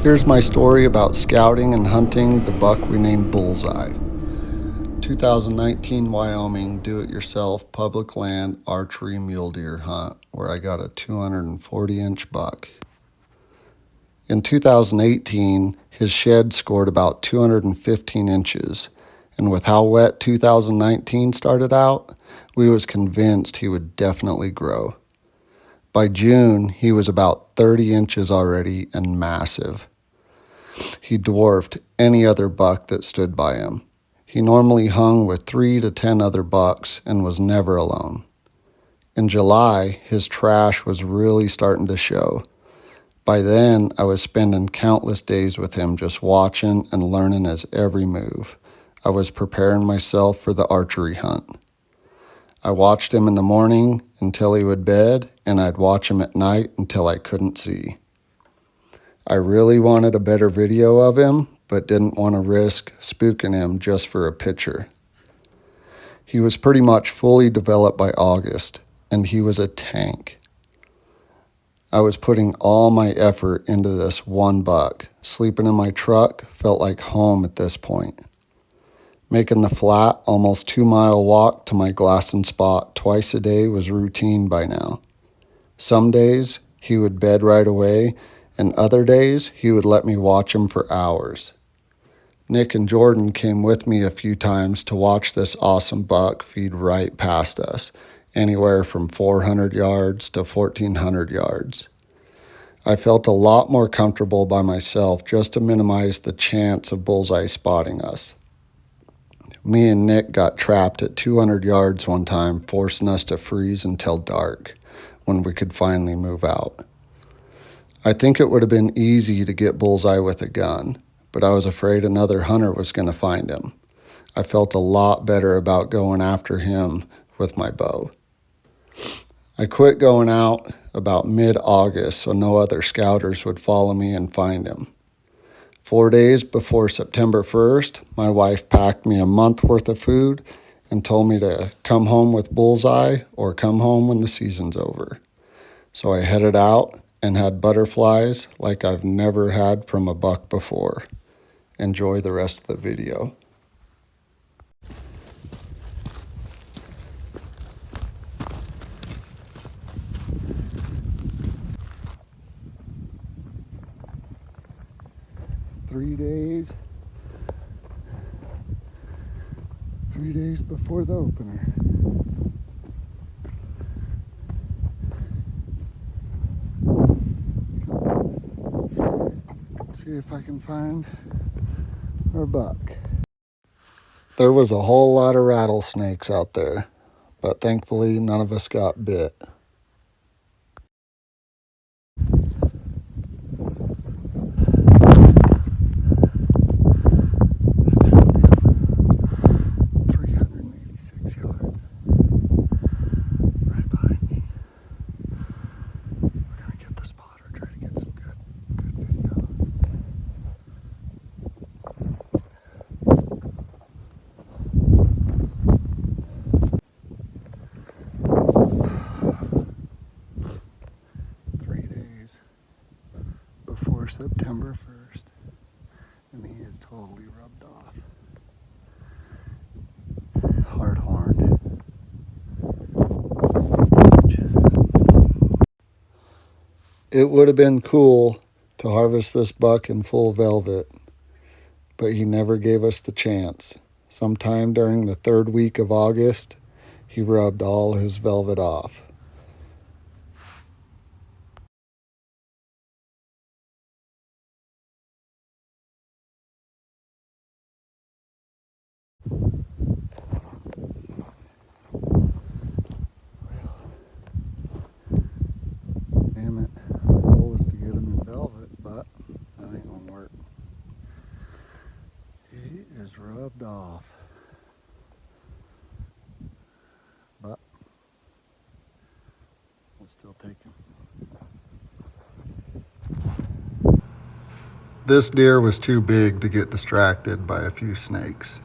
Here's my story about scouting and hunting the buck we named Bullseye. 2019 Wyoming do-it-yourself public land archery mule deer hunt where I got a 240-inch buck. In 2018, his shed scored about 215 inches, and with how wet 2019 started out, we was convinced he would definitely grow. By June, he was about 30 inches already and massive. He dwarfed any other buck that stood by him. He normally hung with 3 to 10 other bucks and was never alone. In July, his trash was really starting to show. By then, I was spending countless days with him just watching and learning his every move. I was preparing myself for the archery hunt. I watched him in the morning until he would bed, and I'd watch him at night until I couldn't see. I really wanted a better video of him, but didn't want to risk spooking him just for a picture. He was pretty much fully developed by August, and he was a tank. I was putting all my effort into this one buck. Sleeping in my truck felt like home at this point. Making the flat, almost 2-mile walk to my glassing spot twice a day was routine by now. Some days he would bed right away, and other days he would let me watch him for hours. Nick and Jordan came with me a few times to watch this awesome buck feed right past us, anywhere from 400 yards to 1,400 yards. I felt a lot more comfortable by myself just to minimize the chance of Bullseye spotting us. Me and Nick got trapped at 200 yards one time, forcing us to freeze until dark, when we could finally move out. I think it would have been easy to get Bullseye with a gun, but I was afraid another hunter was going to find him. I felt a lot better about going after him with my bow. I quit going out about mid-August so no other scouters would follow me and find him. 4 days before September 1st, my wife packed me a month worth of food and told me to come home with Bullseye or come home when the season's over. So I headed out and had butterflies like I've never had from a buck before. Enjoy the rest of the video. Three days before the opener. See if I can find our buck. There was a whole lot of rattlesnakes out there, but thankfully none of us got bit. September 1st, and he is totally rubbed off. Hard-horned. It would have been cool to harvest this buck in full velvet, but he never gave us the chance. Sometime during the 3rd week of August, he rubbed all his velvet off. Damn it. Our goal was to get him in velvet, but that ain't gonna work. He is rubbed off. But we'll still take him. This deer was too big to get distracted by a few snakes.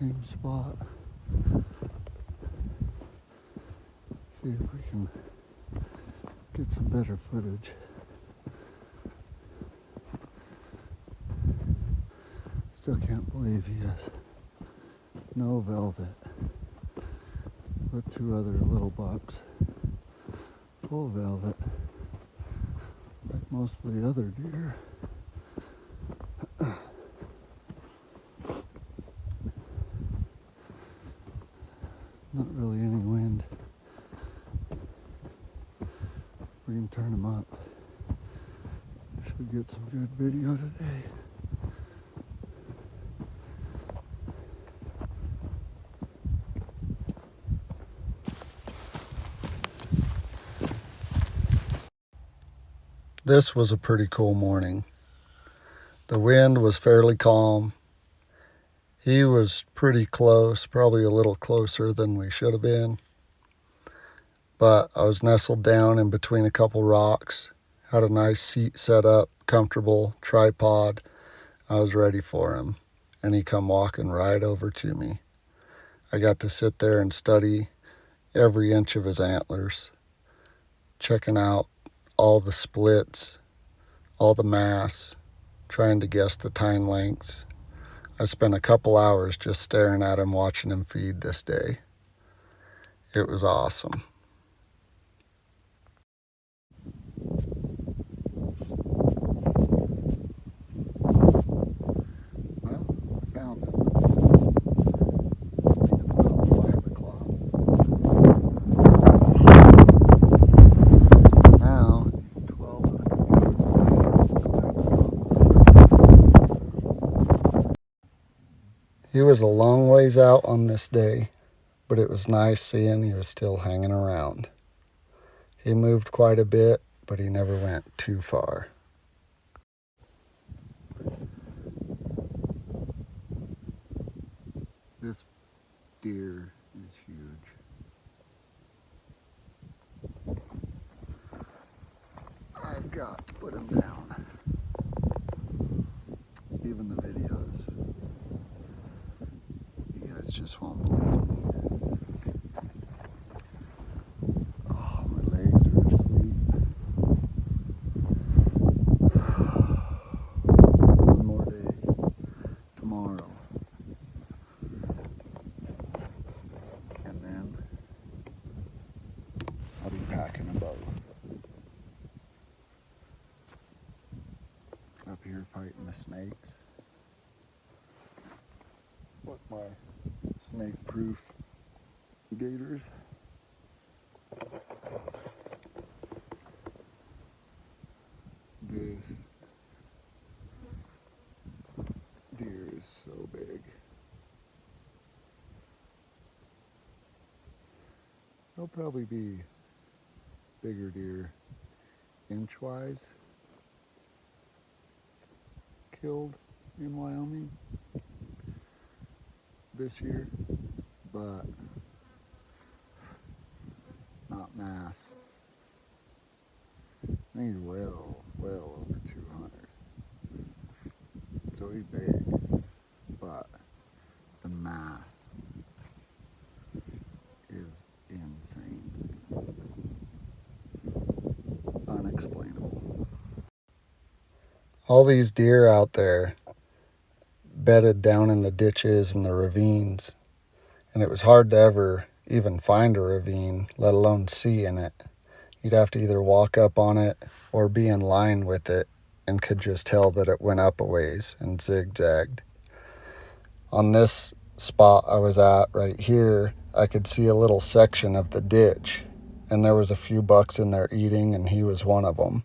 same spot. See if we can get some better footage. Still can't believe he has no velvet with two other little bucks. Full velvet, like most of the other deer. Not really any wind. We can turn them up. Should get some good video today. This was a pretty cool morning. The wind was fairly calm. He was pretty close, probably a little closer than we should have been. But I was nestled down in between a couple rocks, had a nice seat set up, comfortable, tripod. I was ready for him, and he come walking right over to me. I got to sit there and study every inch of his antlers, checking out all the splits, all the mass, trying to guess the tine lengths. I spent a couple hours just staring at him, watching him feed this day. It was awesome. Well, I found him. It's about 5 o'clock. Now it's 1200. He was a long ways out on this day, but it was nice seeing he was still hanging around. He moved quite a bit, but he never went too far. This deer is huge. I've got to put him down. Even the videos. You guys just won't believe me. Oh, my legs are asleep. One more day. Tomorrow. And then I'll be packing a boat. Up here fighting the snakes. With my snake-proof gators. This deer is so big. There'll probably be bigger deer inch-wise killed in Wyoming this year, but not mass. I think he's well over 200. So he's big, but the mass is insane. Unexplainable. All these deer out there bedded down in the ditches and the ravines, and it was hard to ever even find a ravine, let alone see in it. You'd have to either walk up on it or be in line with it, and could just tell that it went up a ways and zigzagged. On this spot I was at right here, I could see a little section of the ditch, and there was a few bucks in there eating, and he was one of them.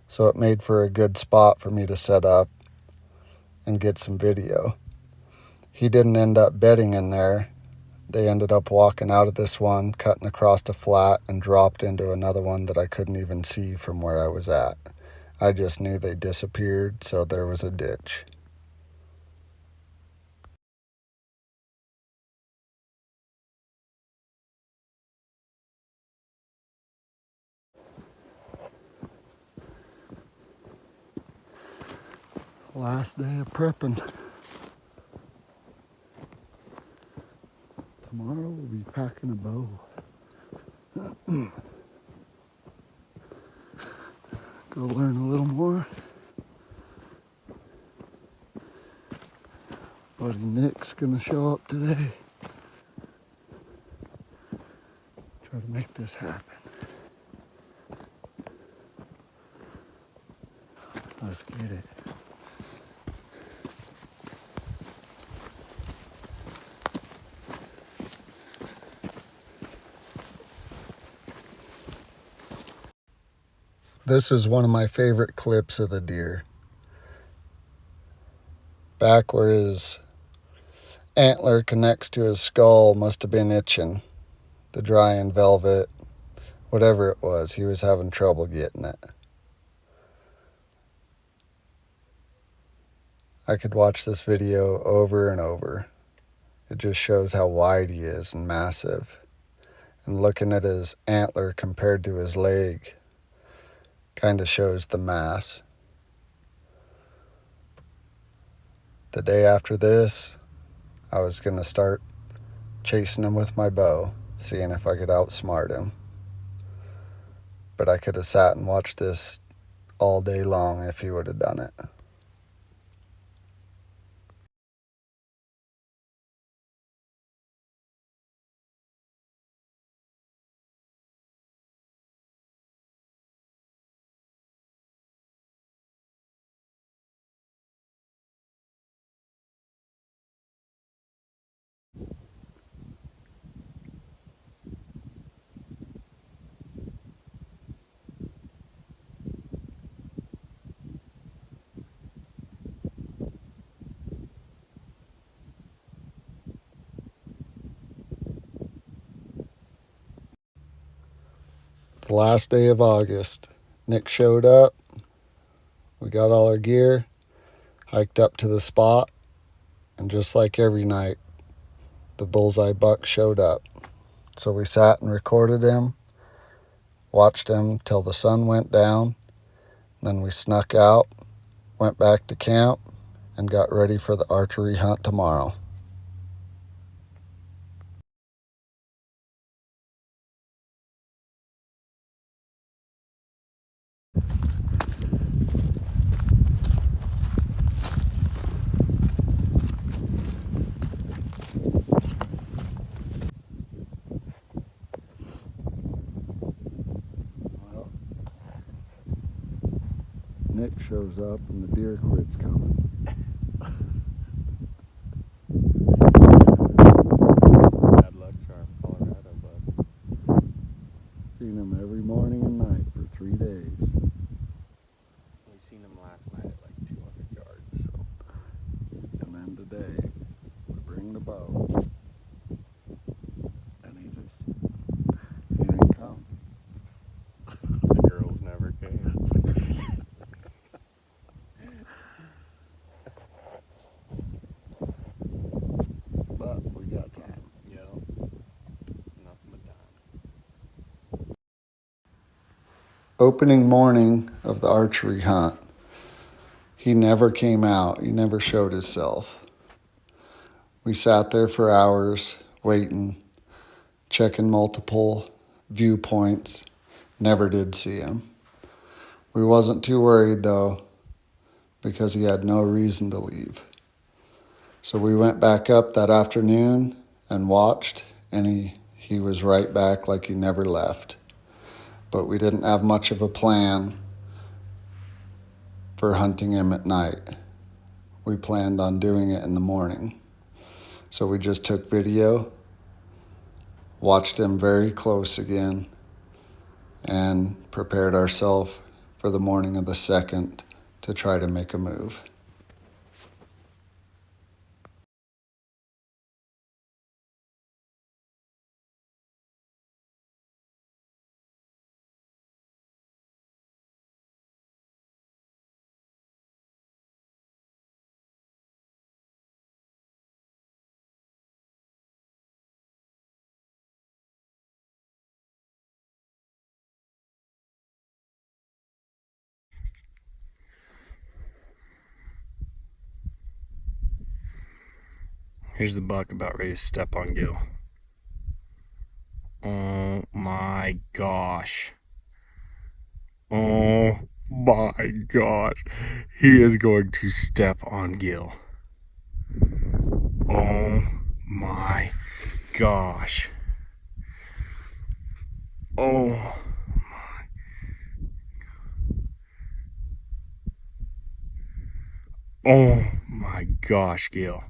So it made for a good spot for me to set up and get some video. He didn't end up bedding in there. They ended up walking out of this one, cutting across a flat, and dropped into another one that I couldn't even see from where I was at. I just knew they disappeared, so there was a ditch. Last day of prepping. Tomorrow we'll be packing a bow. Go learn a little more. Buddy Nick's gonna show up today. Try to make this happen. Let's get it. This is one of my favorite clips of the deer. Back where his antler connects to his skull must have been itching. The dry and velvet, whatever it was, he was having trouble getting it. I could watch this video over and over. It just shows how wide he is and massive. And looking at his antler compared to his leg kind of shows the mass. The day after this, I was going to start chasing him with my bow, seeing if I could outsmart him. But I could have sat and watched this all day long if he would have done it. The last day of August, Nick showed up. We got all our gear, hiked up to the spot, and just like every night, the Bullseye buck showed up. So we sat and recorded him, watched him till the sun went down, then we snuck out, went back to camp, and got ready for the archery hunt tomorrow. Well, Nick shows up and the deer quits coming. Bad luck charm, Colorado, bud. Seen him every morning and night for 3 days. We seen him last night at like 200 yards, so. And then today, we bring the bow. And he ain't come. The girls never came. But we got time. Yep. Nothing but time. Opening morning of the archery hunt, he never came out. He never showed himself. We sat there for hours waiting, checking multiple viewpoints. Never did see him. We wasn't too worried though, because he had no reason to leave. So we went back up that afternoon and watched, and he was right back like he never left. But we didn't have much of a plan for hunting him at night. We planned on doing it in the morning. So we just took video, watched him very close again, and prepared ourselves for the morning of the 2nd to try to make a move. Here's the buck about ready to step on Gil. Oh my gosh. Oh my gosh. He is going to step on Gil. Oh my gosh. Oh. Oh my gosh, Gil.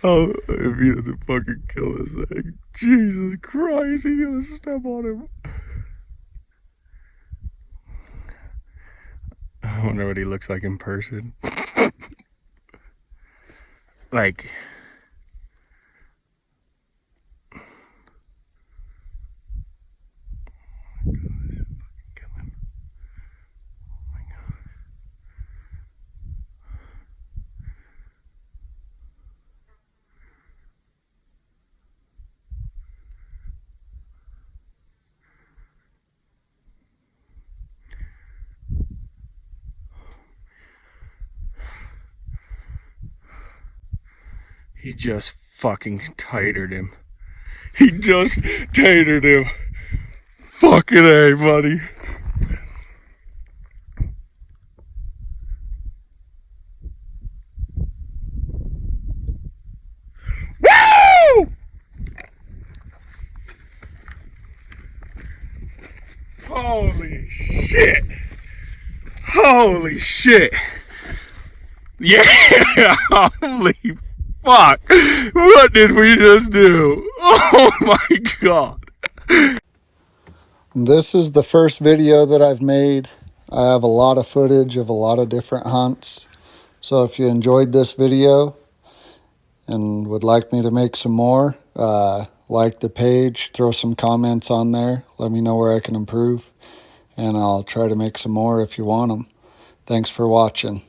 Oh, if he doesn't fucking kill this thing. Jesus Christ, he's gonna step on him. I wonder what he looks like in person. Like, he just fucking tatered him. He just tatered him. Fucking A, buddy. Woo! Holy shit. Holy shit. Yeah, holy fuck. What did we just do? Oh my god. This is the first video that I've made. I have a lot of footage of a lot of different hunts. So if you enjoyed this video and would like me to make some more, like the page, throw some comments on there. Let me know where I can improve. And I'll try to make some more if you want them. Thanks for watching.